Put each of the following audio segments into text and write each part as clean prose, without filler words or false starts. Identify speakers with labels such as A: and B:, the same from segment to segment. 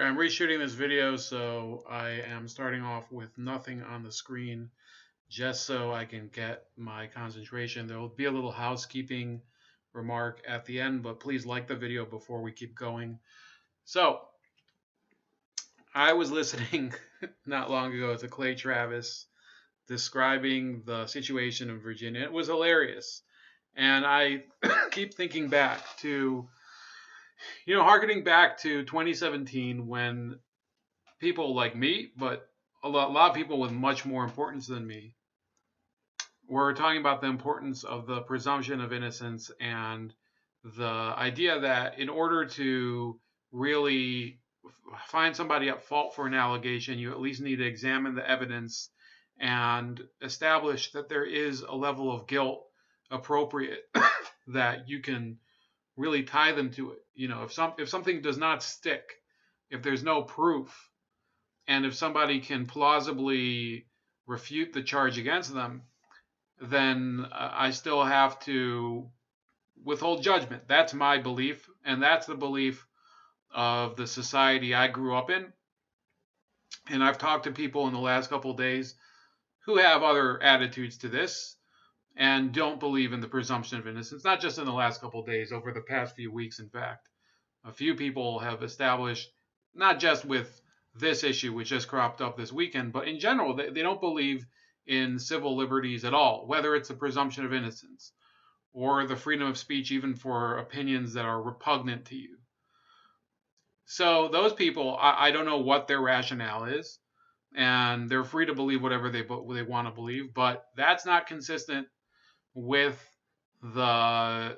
A: I'm reshooting this video, so I am starting off with nothing on the screen just so I can get my concentration. There will be a little housekeeping remark at the end, but please like the video before we keep going. So, I was listening not long ago to Clay Travis describing the situation in Virginia. It was hilarious. And I keep thinking back to, harkening back to 2017 when people like me, but a lot of people with much more importance than me, were talking about the importance of the presumption of innocence and the idea that in order to really find somebody at fault for an allegation, you at least need to examine the evidence and establish that there is a level of guilt appropriate that you can really tie them to it. If something does not stick, if there's no proof, and if somebody can plausibly refute the charge against them, then I still have to withhold judgment. That's my belief, and that's the belief of the society I grew up in. And I've talked to people in the last couple of days who have other attitudes to this and don't believe in the presumption of innocence, not just in the last couple of days, over the past few weeks, in fact. A few people have established, not just with this issue, which just cropped up this weekend, but in general, they don't believe in civil liberties at all, whether it's the presumption of innocence or the freedom of speech, even for opinions that are repugnant to you. So those people, I don't know what their rationale is, and they're free to believe whatever they want to believe, but that's not consistent with the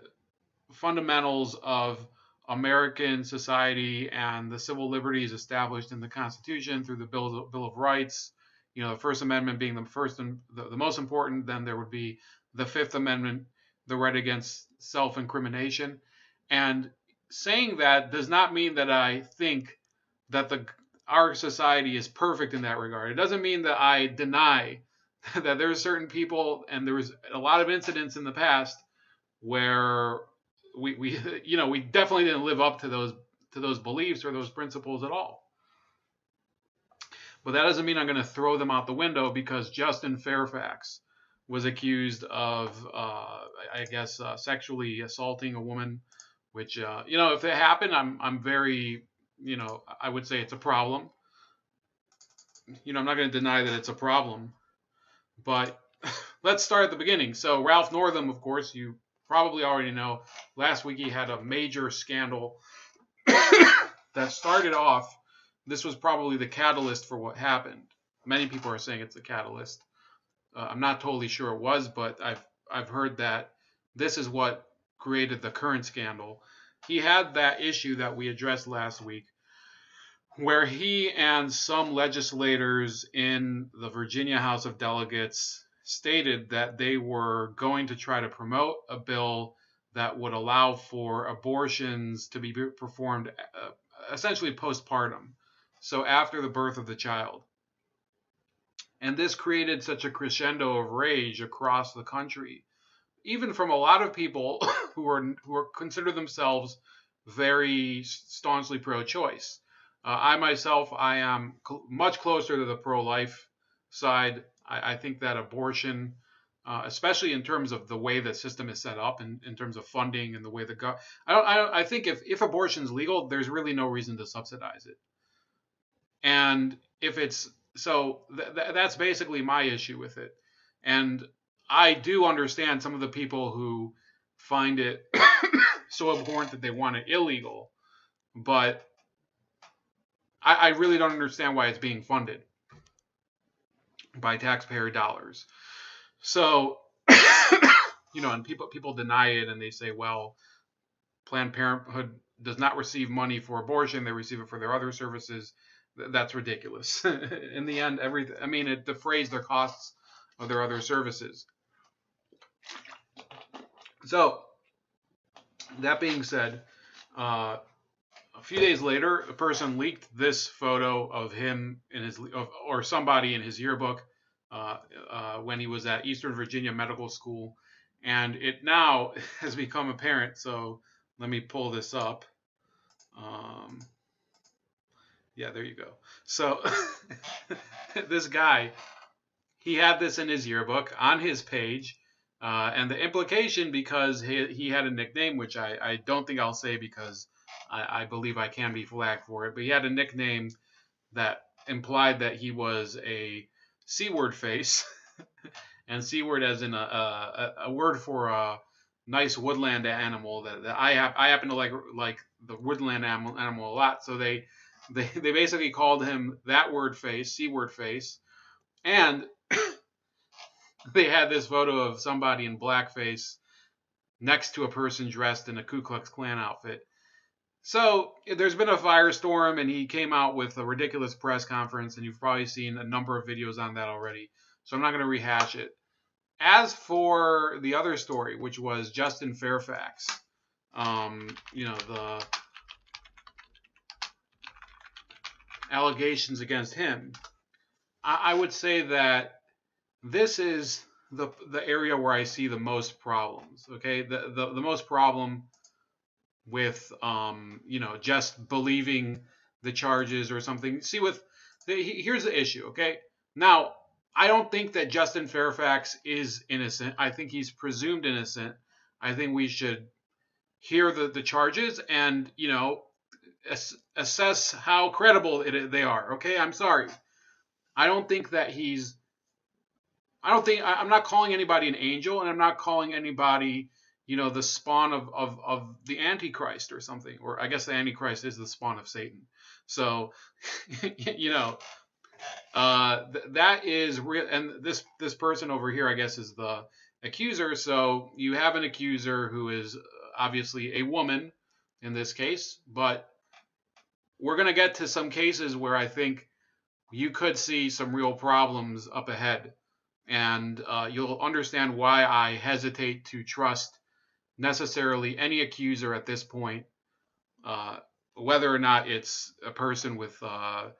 A: fundamentals of American society and the civil liberties established in the Constitution through the Bill of Rights. The First Amendment being the first and the most important. Then there would be the Fifth Amendment, the right against self-incrimination. And saying that does not mean that I think that our society is perfect in that regard. It doesn't mean that I deny that there are certain people, and there was a lot of incidents in the past where we definitely didn't live up to those beliefs or those principles at all. But that doesn't mean I'm going to throw them out the window because Justin Fairfax was accused of, sexually assaulting a woman, which, if it happened, I'm very, I would say it's a problem. I'm not going to deny that it's a problem, but let's start at the beginning. So Ralph Northam, of course, you probably already know, last week he had a major scandal that started off. This was probably the catalyst for what happened. Many people are saying it's the catalyst. I'm not totally sure it was, but I've heard that this is what created the current scandal. He had that issue that we addressed last week, where he and some legislators in the Virginia House of Delegates stated that they were going to try to promote a bill that would allow for abortions to be performed essentially postpartum, so after the birth of the child. And this created such a crescendo of rage across the country, even from a lot of people who are consider themselves very staunchly pro-choice. I myself, I am much closer to the pro-life side. I think that abortion, especially in terms of the way the system is set up, in terms of funding and the way I think if abortion is legal, there's really no reason to subsidize it. And if it's so, that's basically my issue with it. And I do understand some of the people who find it so abhorrent that they want it illegal, but I really don't understand why it's being funded by taxpayer dollars. So, and people deny it, and they say, well, Planned Parenthood does not receive money for abortion; they receive it for their other services. That's ridiculous. In the end, it defrays their costs of their other services. So, that being said, a few days later, a person leaked this photo of him or somebody in his yearbook when he was at Eastern Virginia Medical School, and it now has become apparent. So let me pull this up. Yeah, there you go. So this guy, he had this in his yearbook on his page. And the implication, because he had a nickname, which I don't think I'll say because I believe I can be flagged for it, but he had a nickname that implied that he was a seaward face, and seaward as in a word for a nice woodland animal that I happen to like the woodland animal a lot. So they basically called him that word face, seaward face, and they had this photo of somebody in blackface next to a person dressed in a Ku Klux Klan outfit. So there's been a firestorm, and he came out with a ridiculous press conference, and you've probably seen a number of videos on that already. So I'm not going to rehash it. As for the other story, which was Justin Fairfax, the allegations against him, I would say that this is the area where I see the most problems. Okay, the most problem with just believing the charges or something. See, here's the issue. Okay, now I don't think that Justin Fairfax is innocent. I think he's presumed innocent. I think we should hear the charges and assess how credible they are. Okay, I'm sorry. I don't think that he's. I'm not calling anybody an angel, and I'm not calling anybody the spawn of the Antichrist or something. Or I guess the Antichrist is the spawn of Satan. So that is real. And this person over here, I guess, is the accuser. So you have an accuser who is obviously a woman in this case, but we're going to get to some cases where I think you could see some real problems up ahead. And you'll understand why I hesitate to trust necessarily any accuser at this point, whether or not it's a person with a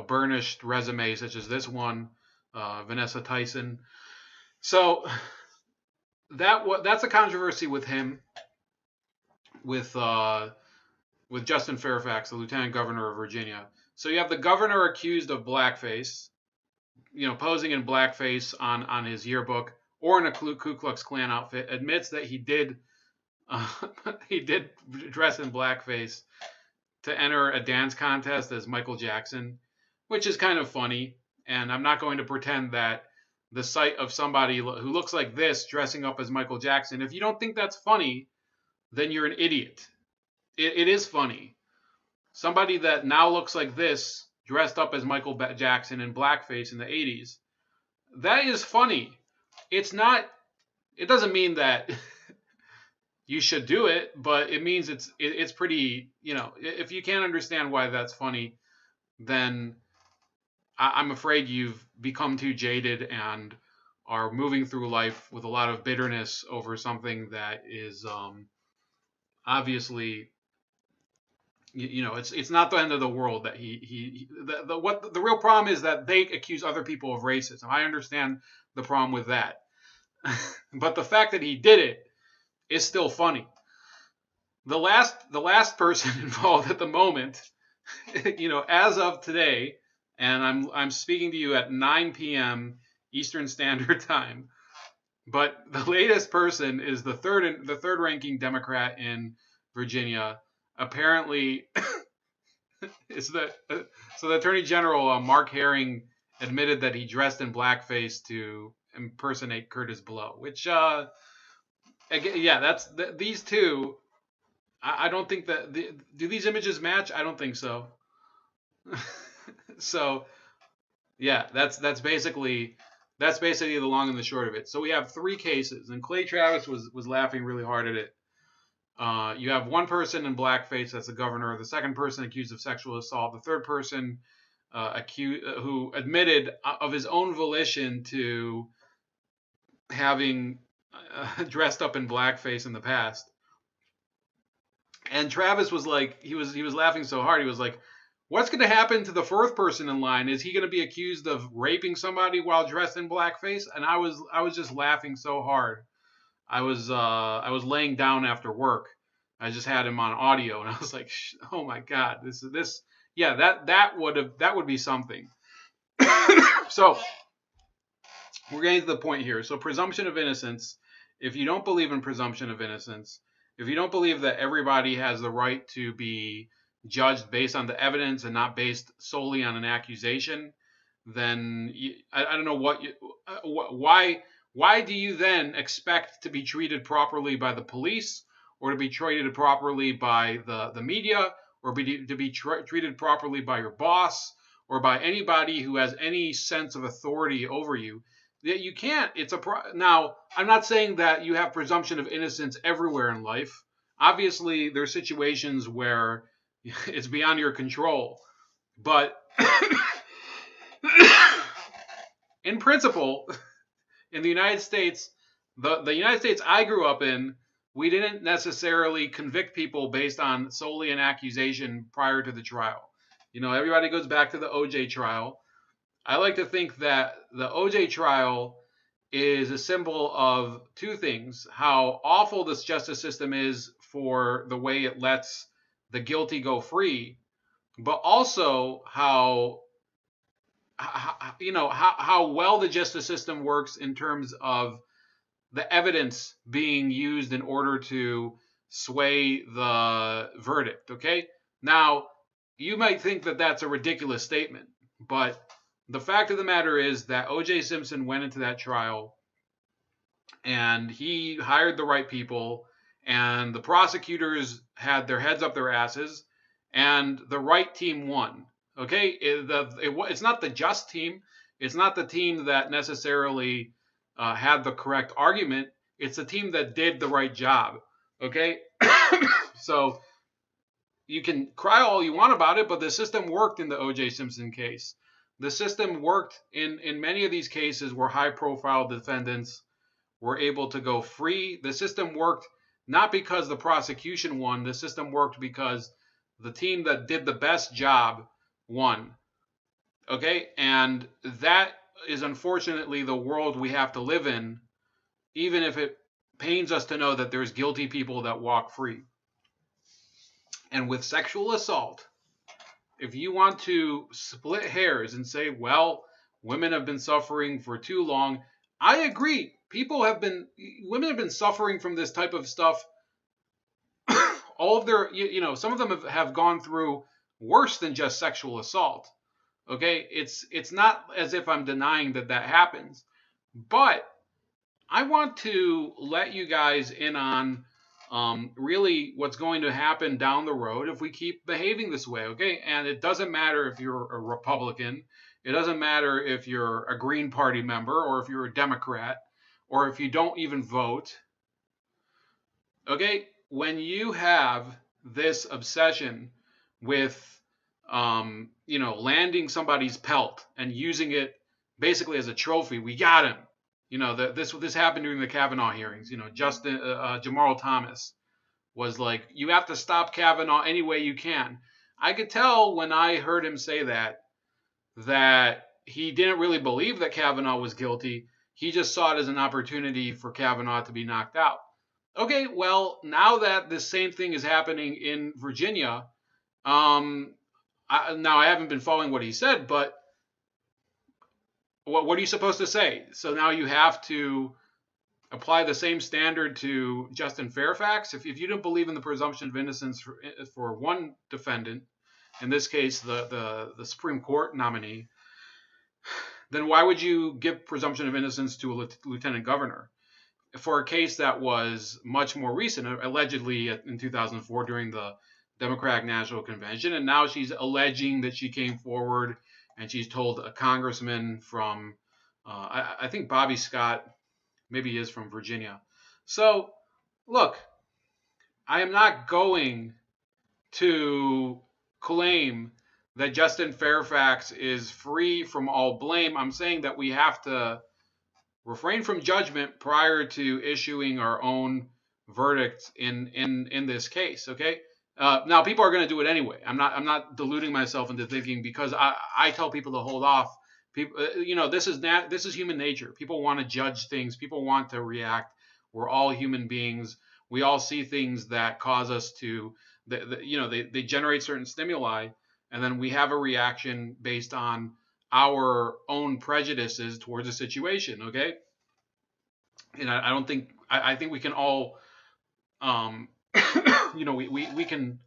A: burnished resume such as this one, Vanessa Tyson. So that's a controversy with him, with Justin Fairfax, the Lieutenant Governor of Virginia. So you have the governor accused of blackface, posing in blackface on his yearbook or in a Ku Klux Klan outfit, admits that he did dress in blackface to enter a dance contest as Michael Jackson, which is kind of funny. And I'm not going to pretend that the sight of somebody who looks like this dressing up as Michael Jackson, if you don't think that's funny, then you're an idiot. It is funny. Somebody that now looks like this dressed up as Michael Jackson in blackface in the 80s, that is funny. It doesn't mean that you should do it, but it means it's pretty, if you can't understand why that's funny, then I'm afraid you've become too jaded and are moving through life with a lot of bitterness over something that is obviously, it's not the end of the world that the real problem is that they accuse other people of racism. I understand the problem with that. But the fact that he did it is still funny. The last person involved at the moment, as of today, and I'm speaking to you at 9 p.m. Eastern Standard Time. But the latest person is the third ranking Democrat in Virginia. Apparently, so the Attorney General Mark Herring admitted that he dressed in blackface to impersonate Curtis Blow, which these two. I don't think that do these images match? I don't think so. So yeah, that's basically the long and the short of it. So we have three cases, and Clay Travis was laughing really hard at it. You have one person in blackface, that's the governor. The second person accused of sexual assault. The third person who admitted of his own volition to having dressed up in blackface in the past. And Travis was like, he was laughing so hard, he was like, what's going to happen to the fourth person in line? Is he going to be accused of raping somebody while dressed in blackface? And I was just laughing so hard. I was laying down after work. I just had him on audio, and I was like, oh my god, this Yeah, that would be something. So we're getting to the point here. So presumption of innocence. If you don't believe in presumption of innocence, if you don't believe that everybody has the right to be judged based on the evidence and not based solely on an accusation, then I don't know why do you then expect to be treated properly by the police, or to be treated properly by the media, or to be treated properly by your boss, or by anybody who has any sense of authority over you? That you can't. Now. I'm not saying that you have presumption of innocence everywhere in life. Obviously, there are situations where it's beyond your control, but in principle, in the United States, the United States I grew up in, we didn't necessarily convict people based on solely an accusation prior to the trial. Everybody goes back to the OJ trial. I like to think that the OJ trial is a symbol of two things: how awful this justice system is for the way it lets the guilty go free, but also how well the justice system works in terms of the evidence being used in order to sway the verdict. Okay, now you might think that that's a ridiculous statement, but the fact of the matter is that O.J. Simpson went into that trial and he hired the right people, and the prosecutors had their heads up their asses, and the right team won. Okay, it's not the just team. It's not the team that necessarily had the correct argument. It's the team that did the right job. Okay, so you can cry all you want about it, but the system worked in the O.J. Simpson case. The system worked in many of these cases where high-profile defendants were able to go free. The system worked not because the prosecution won. The system worked because the team that did the best job won. Okay? And that is unfortunately the world we have to live in, even if it pains us to know that there's guilty people that walk free. And with sexual assault, if you want to split hairs and say, well, women have been suffering for too long, I agree. Women have been suffering from this type of stuff. All of their, some of them have gone through worse than just sexual assault. Okay, it's not as if I'm denying that happens, but I want to let you guys in on really what's going to happen down the road if we keep behaving this way. Okay, and it doesn't matter if you're a Republican, it doesn't matter if you're a Green Party member, or if you're a Democrat, or if you don't even vote. Okay, when you have this obsession with landing somebody's pelt and using it basically as a trophy, we got him. This happened during the Kavanaugh hearings. Jamal Thomas was like, you have to stop Kavanaugh any way you can. I could tell when I heard him say that he didn't really believe that Kavanaugh was guilty. He just saw it as an opportunity for Kavanaugh to be knocked out. Okay, well, now that this same thing is happening in Virginia, I haven't been following what he said, but what are you supposed to say? So now you have to apply the same standard to Justin Fairfax? If you don't believe in the presumption of innocence for one defendant, in this case the Supreme Court nominee, then why would you give presumption of innocence to a lieutenant governor for a case that was much more recent, allegedly in 2004 during the Democratic National Convention? And now she's alleging that she came forward and she's told a congressman from, I think Bobby Scott, maybe he is from Virginia. So, look, I am not going to claim that Justin Fairfax is free from all blame. I'm saying that we have to refrain from judgment prior to issuing our own verdict in this case. Okay. Now people are going to do it anyway. I'm not deluding myself into thinking because I tell people to hold off. People, this is human nature. People want to judge things. People want to react. We're all human beings. We all see things that cause us to, they generate certain stimuli, and then we have a reaction based on our own prejudices towards a situation. Okay, and I don't think I think we can all um, we can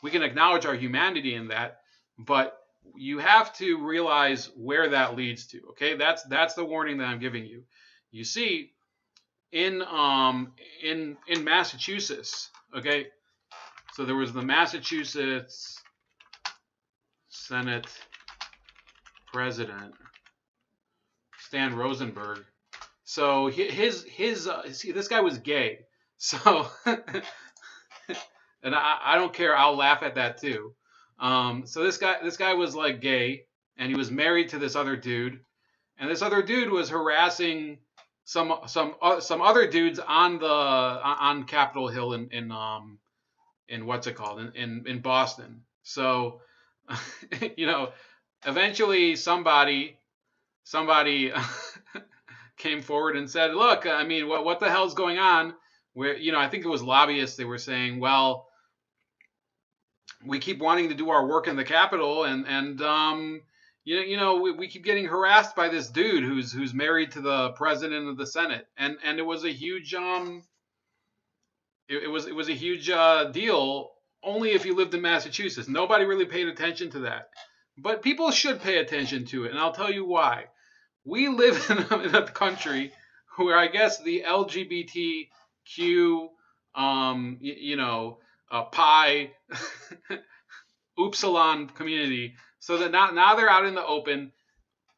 A: acknowledge our humanity in that, but you have to realize where that leads to. Okay, that's the warning that I'm giving you. You see, in Massachusetts, okay, so there was the Massachusetts Senate President Stan Rosenberg. So his see, this guy was gay. So and I don't care. I'll laugh at that too. So this guy was like gay, and he was married to this other dude, and this other dude was harassing some other dudes on Capitol Hill in what's it called in Boston. So you know, eventually somebody came forward and said, "Look, I mean, what the hell's going on?" Where I think it was lobbyists. They were saying, "Well, we keep wanting to do our work in the Capitol, and we keep getting harassed by this dude who's married to the president of the Senate, and it was a huge it was a huge deal. Only if you lived in Massachusetts. Nobody really paid attention to that, but people should pay attention to it, and I'll tell you why. We live in a country where I guess the LGBTQ, pi, upsilon community, so that now they're out in the open.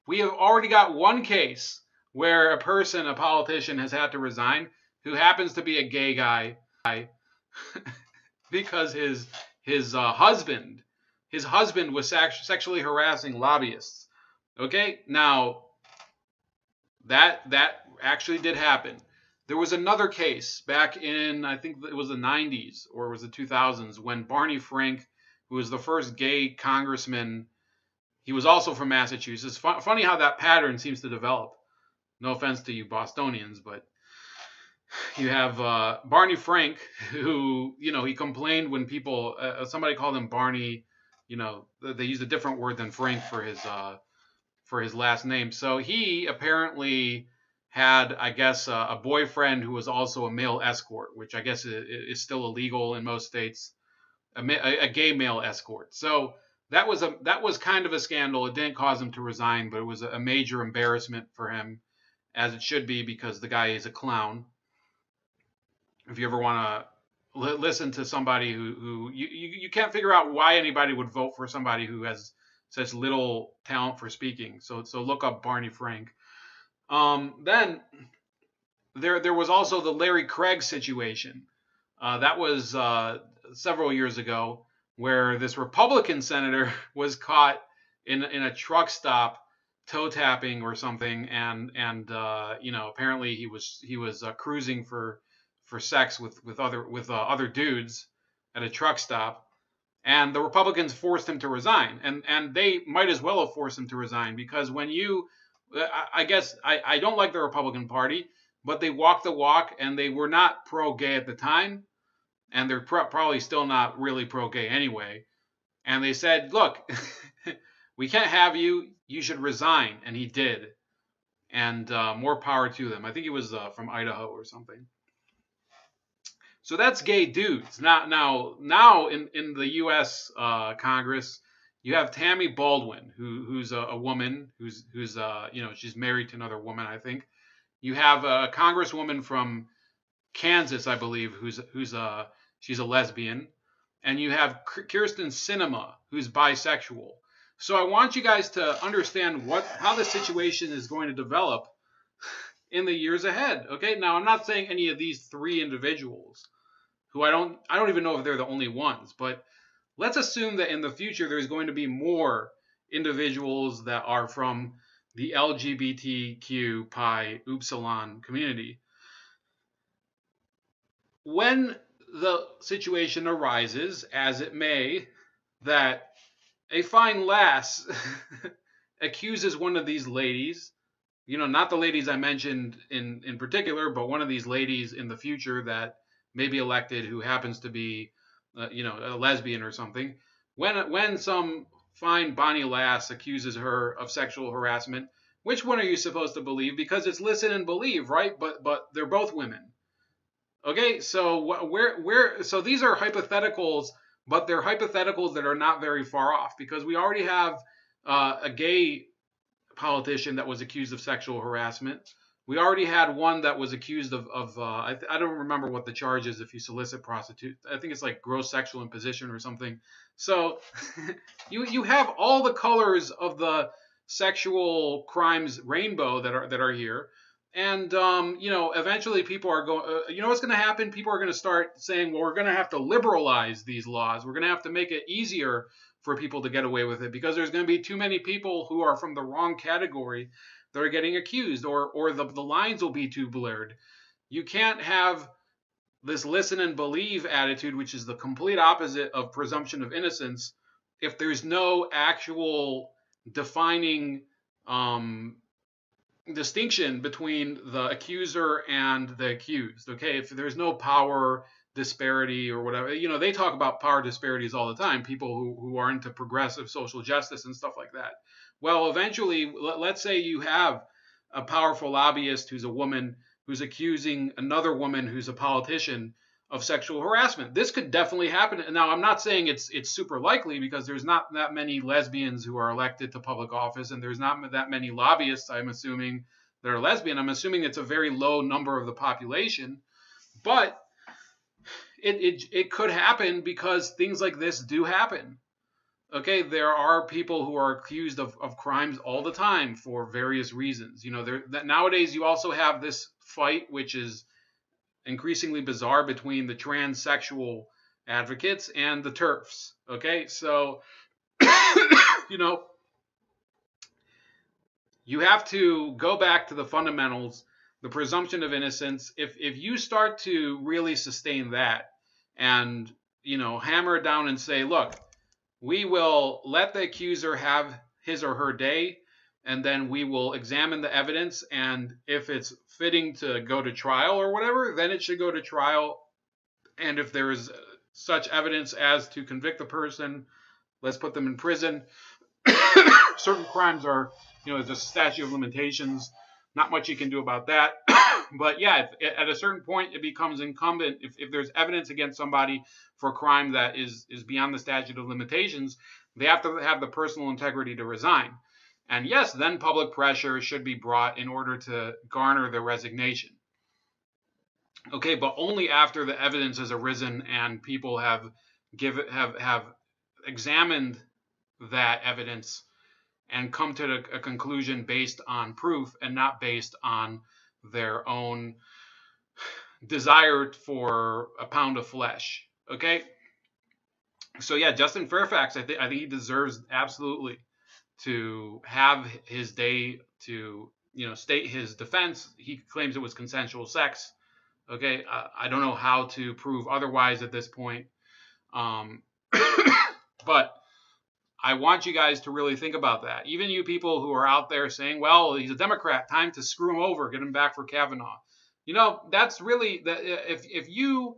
A: We have already got one case where a politician, has had to resign, who happens to be a gay guy, because his husband was sexually harassing lobbyists. Okay, now that actually did happen. There was another case back in, I think it was the 90s or it was the 2000s, when Barney Frank, who was the first gay congressman, he was also from Massachusetts. Funny how that pattern seems to develop. No offense to you Bostonians, but you have Barney Frank, who, he complained when people, somebody called him Barney, they used a different word than Frank for his last name. So he apparently had, I guess, a boyfriend who was also a male escort, which I guess is still illegal in most states, a gay male escort. So that was kind of a scandal. It didn't cause him to resign, but it was a major embarrassment for him, as it should be, because the guy is a clown. If you ever want to listen to somebody who you can't figure out why anybody would vote for somebody who has such little talent for speaking. So look up Barney Frank. Then there was also the Larry Craig situation. That was several years ago, where this Republican senator was caught in a truck stop toe tapping or something, and apparently he was cruising for sex with other dudes at a truck stop. And the Republicans forced him to resign, and they might as well have forced him to resign, because when I guess I don't like the Republican Party, but they walk the walk, and they were not pro-gay at the time, and they're probably still not really pro-gay anyway. And they said, "Look, we can't have you. You should resign," and he did. And more power to them. I think he was from Idaho or something. So that's gay dudes. Now in the U.S. Congress, you have Tammy Baldwin, who's a woman who's she's married to another woman, I think. You have a congresswoman from Kansas, I believe, she's a lesbian, and you have Kirsten Sinema, who's bisexual. So I want you guys to understand how the situation is going to develop in the years ahead. Okay, now I'm not saying any of these three individuals, who I don't even know if they're the only ones, but let's assume that in the future there's going to be more individuals that are from the LGBTQ pi upsilon community. When the situation arises, as it may, that a fine lass accuses one of these ladies, not the ladies I mentioned in particular, but one of these ladies in the future that may be elected, who happens to be a lesbian or something. when some fine Bonnie lass accuses her of sexual harassment, which one are you supposed to believe? Because it's listen and believe, right? But they're both women. Okay, so so these are hypotheticals, but they're hypotheticals that are not very far off because we already have a gay politician that was accused of sexual harassment. We already had one that was accused of I don't remember what the charge is if you solicit prostitute. I think it's like gross sexual imposition or something. So you have all the colors of the sexual crimes rainbow that are here. And eventually people are going. What's going to happen? People are going to start saying, "Well, we're going to have to liberalize these laws. We're going to have to make it easier for people to get away with it because there's going to be too many people who are from the wrong category that are getting accused, or the lines will be too blurred." You can't have this listen and believe attitude, which is the complete opposite of presumption of innocence, if there's no actual defining distinction between the accuser and the accused. Okay, if there's no power disparity or whatever, they talk about power disparities all the time, people who are into progressive social justice and stuff like that. Well, eventually, let's say you have a powerful lobbyist who's a woman who's accusing another woman who's a politician of sexual harassment. This could definitely happen. Now, I'm not saying it's super likely because there's not that many lesbians who are elected to public office, and there's not that many lobbyists, I'm assuming, that are lesbian. I'm assuming it's a very low number of the population, but it could happen because things like this do happen. Okay, there are people who are accused of crimes all the time for various reasons. Nowadays you also have this fight, which is increasingly bizarre, between the transsexual advocates and the TERFs. Okay, so you have to go back to the fundamentals, the presumption of innocence. If you start to really sustain that and hammer it down and say, look, we will let the accuser have his or her day, and then we will examine the evidence, and if it's fitting to go to trial or whatever, then it should go to trial. And if there is such evidence as to convict the person, let's put them in prison. Certain crimes are, there's a statute of limitations. Not much you can do about that. But yeah, at a certain point, it becomes incumbent, if there's evidence against somebody for a crime that is beyond the statute of limitations, they have to have the personal integrity to resign. And yes, then public pressure should be brought in order to garner their resignation. Okay, but only after the evidence has arisen and people have examined that evidence and come to a conclusion based on proof and not based on their own desire for a pound of flesh. Okay, so yeah, Justin Fairfax, I think he deserves absolutely to have his day to state his defense. He claims it was consensual sex. Okay, I don't know how to prove otherwise at this point, but I want you guys to really think about that. Even you people who are out there saying, well, he's a Democrat, time to screw him over, get him back for Kavanaugh. That's really, if you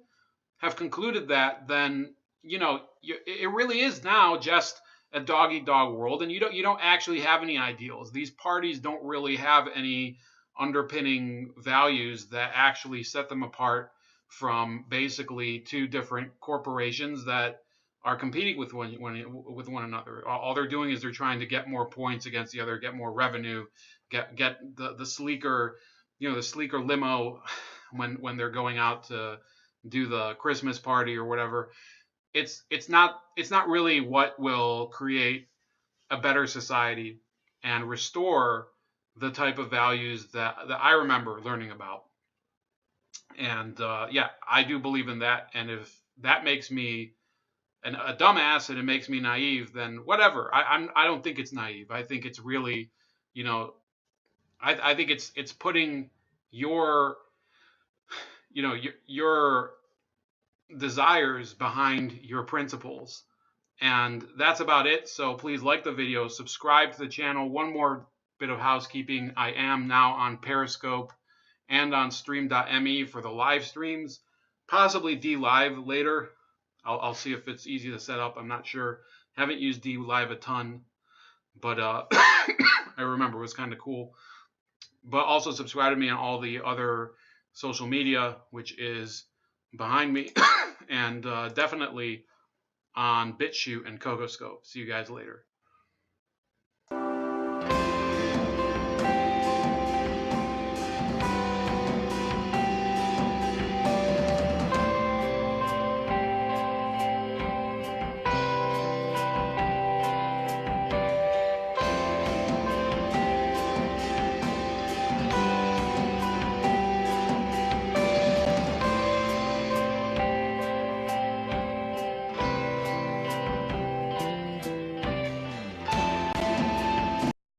A: have concluded that, then, it really is now just a dog-eat-dog world, and you don't actually have any ideals. These parties don't really have any underpinning values that actually set them apart from basically two different corporations that are competing with one another. All they're doing is they're trying to get more points against the other, get more revenue, get the sleeker, the sleeker limo when they're going out to do the Christmas party or whatever. It's not really what will create a better society and restore the type of values that I remember learning about. And yeah, I do believe in that. And if that makes me a dumbass and it makes me naive, then whatever. I don't think it's naive. I think it's really, I think it's putting your your desires behind your principles. And that's about it. So please like the video, subscribe to the channel. One more bit of housekeeping. I am now on Periscope and on stream.me for the live streams, possibly DLive later. I'll see if it's easy to set up. I'm not sure. Haven't used D Live a ton, but I remember it was kind of cool. But also subscribe to me on all the other social media, which is behind me, and definitely on BitChute and CocoScope. See you guys later.